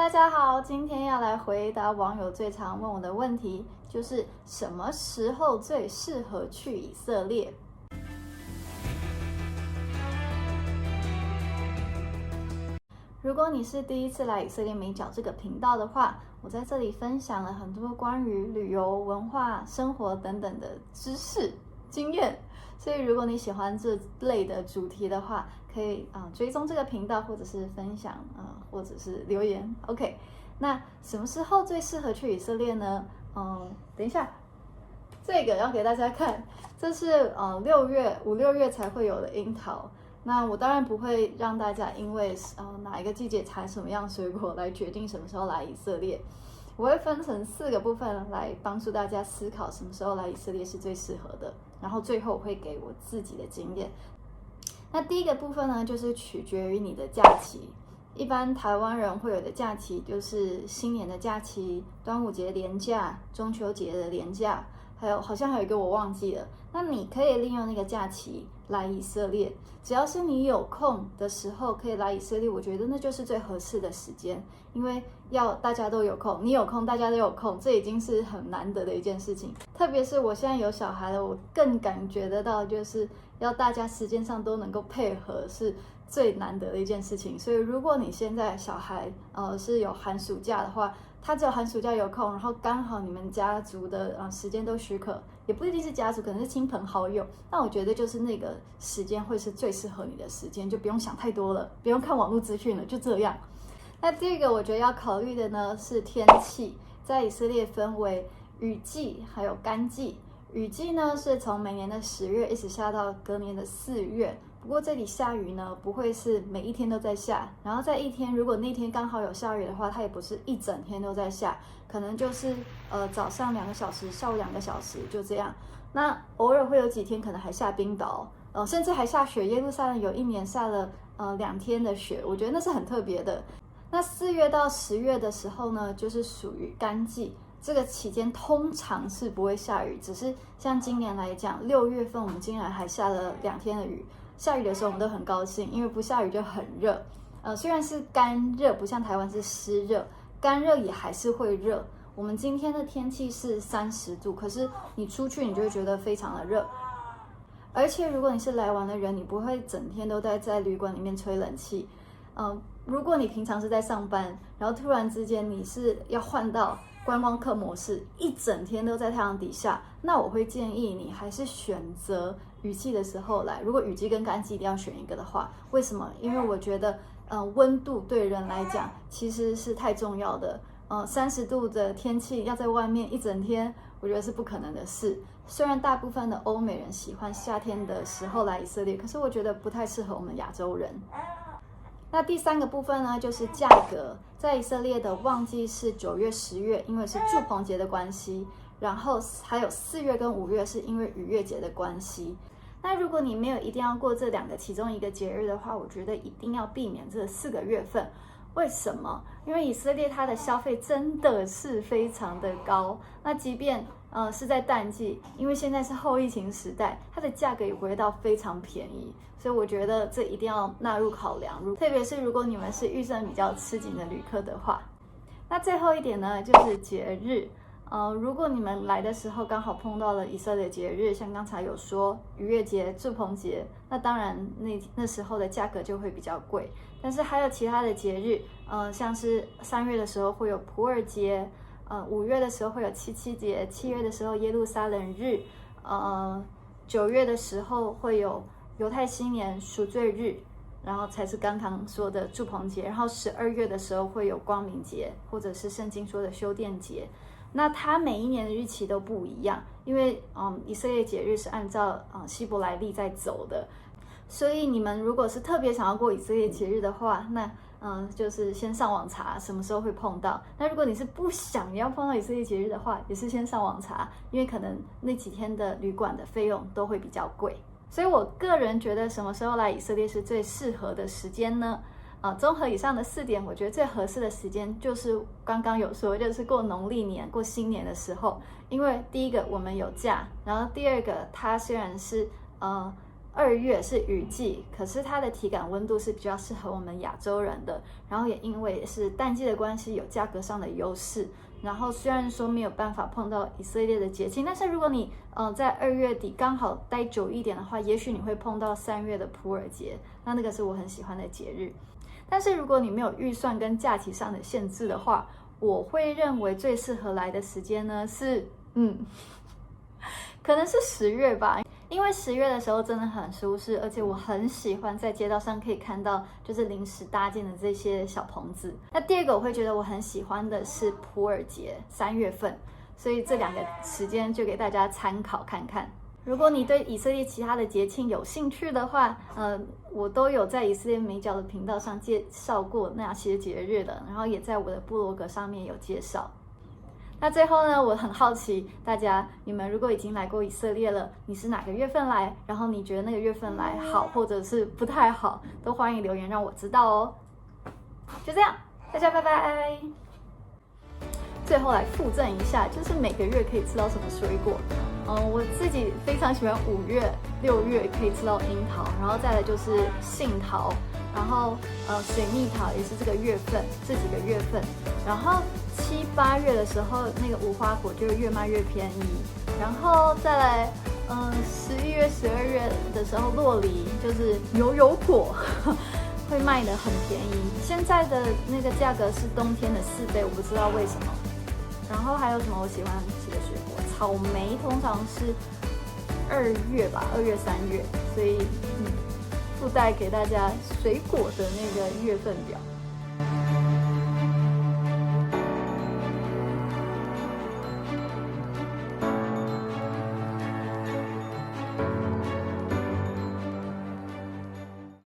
大家好，今天要来回答网友最常问我的问题，就是什么时候最适合去以色列？如果你是第一次来以色列美角这个频道的话，我在这里分享了很多关于旅游、文化、生活等等的知识、经验，所以如果你喜欢这类的主题的话，可以追踪这个频道，或者是分享或者是留言。OK， 那什么时候最适合去以色列呢？等一下，这个要给大家看，这是5、6月才会有的樱桃。那我当然不会让大家因为哪一个季节采什么样水果来决定什么时候来以色列，我会分成4个部分来帮助大家思考什么时候来以色列是最适合的，然后最后会给我自己的经验。那第一个部分呢，就是取决于你的假期。一般台湾人会有的假期就是新年的假期、端午节连假、中秋节的连假，好像还有一个我忘记了。那你可以利用那个假期来以色列，只要是你有空的时候可以来以色列，我觉得那就是最合适的时间，因为要大家都有空，你有空，大家都有空，这已经是很难得的一件事情。特别是我现在有小孩了，我更感觉得到，就是要大家时间上都能够配合，是最难得的一件事情。所以如果你现在小孩是有寒暑假的话，他只有寒暑假有空，然后刚好你们家族的时间都许可，也不一定是家族，可能是亲朋好友，那我觉得就是那个时间会是最适合你的时间，就不用想太多了，不用看网络资讯了，就这样。那第二个我觉得要考虑的呢是天气，在以色列分为雨季还有干季。雨季呢是从每年的10月一直下到隔年的4月，不过这里下雨呢不会是每一天都在下，然后在一天如果那天刚好有下雨的话，它也不是一整天都在下，可能就是早上2个小时，下午2个小时，就这样。那偶尔会有几天可能还下冰雹，甚至还下雪。耶路撒冷有一年下了2天的雪，我觉得那是很特别的。那4月到10月的时候呢，就是属于干季。这个期间通常是不会下雨，只是像今年来讲，6月份我们竟然还下了2天的雨。下雨的时候我们都很高兴，因为不下雨就很热。虽然是干热，不像台湾是湿热，干热也还是会热。我们今天的天气是30度，可是你出去你就会觉得非常的热。而且如果你是来玩的人，你不会整天都待在旅馆里面吹冷气。如果你平常是在上班，然后突然之间你是要换到观光客模式，一整天都在太阳底下，那我会建议你还是选择雨季的时候来。如果雨季跟干季一定要选一个的话，为什么？因为我觉得温度对人来讲其实是太重要的。30度的天气要在外面一整天，我觉得是不可能的事。虽然大部分的欧美人喜欢夏天的时候来以色列，可是我觉得不太适合我们亚洲人。那第3个部分呢，就是价格。在以色列的旺季是9月、10月，因为是住棚节的关系，然后还有4月跟5月是因为逾越节的关系。那如果你没有一定要过这2个其中一个节日的话，我觉得一定要避免这4个月份。为什么？因为以色列它的消费真的是非常的高。那即便是在淡季，因为现在是后疫情时代，它的价格也不会到非常便宜，所以我觉得这一定要纳入考量。特别是如果你们是预算比较吃紧的旅客的话。那最后一点呢，就是节日。如果你们来的时候刚好碰到了以色列节日，像刚才有说逾越节、住棚节，那当然那时候的价格就会比较贵。但是还有其他的节日，像是3月的时候会有普尔节，5月的时候会有7七节，7月的时候耶路撒冷日，9月的时候会有犹太新年赎罪日，然后才是刚刚说的住棚节，然后12月的时候会有光明节，或者是圣经说的修殿节。那它每一年的日期都不一样，因为以色列节日是按照希伯来历在走的，所以你们如果是特别想要过以色列节日的话，那就是先上网查什么时候会碰到。那如果你是不想要碰到以色列节日的话，也是先上网查，因为可能那几天的旅馆的费用都会比较贵。所以我个人觉得什么时候来以色列是最适合的时间呢？综合以上的4点，我觉得最合适的时间就是刚刚有说，就是过农历年、过新年的时候。因为第一个我们有假，然后第二个它虽然是2月是雨季，可是它的体感温度是比较适合我们亚洲人的，然后也因为是淡季的关系，有价格上的优势。然后虽然说没有办法碰到以色列的节庆，但是如果你在2月底刚好待久一点的话，也许你会碰到3月的普尔节，那个是我很喜欢的节日。但是如果你没有预算跟假期上的限制的话，我会认为最适合来的时间呢是可能是10月吧。因为10月的时候真的很舒适，而且我很喜欢在街道上可以看到就是临时搭建的这些小棚子。那第二个我会觉得我很喜欢的是普尔节，3月份，所以这2个时间就给大家参考看看。如果你对以色列其他的节庆有兴趣的话，我都有在以色列美角的频道上介绍过那些节日的，然后也在我的部落格上面有介绍。那最后呢，我很好奇你们如果已经来过以色列了，你是哪个月份来？然后你觉得那个月份来好，或者是不太好，都欢迎留言让我知道哦。就这样，大家拜拜。最后来附赠一下，就是每个月可以吃到什么水果。我自己非常喜欢5月、6月可以吃到樱桃，然后再来就是杏桃，然后水蜜桃也是这个月份，这几个月份。然后7、8月的时候，那个无花果就越卖越便宜。然后再来11月、12月的时候，洛梨就是牛油果会卖得很便宜。现在的那个价格是冬天的4倍，我不知道为什么。然后还有什么我喜欢吃的水果？草莓通常是2月吧，2月、3月，所以附带给大家水果的那个月份表。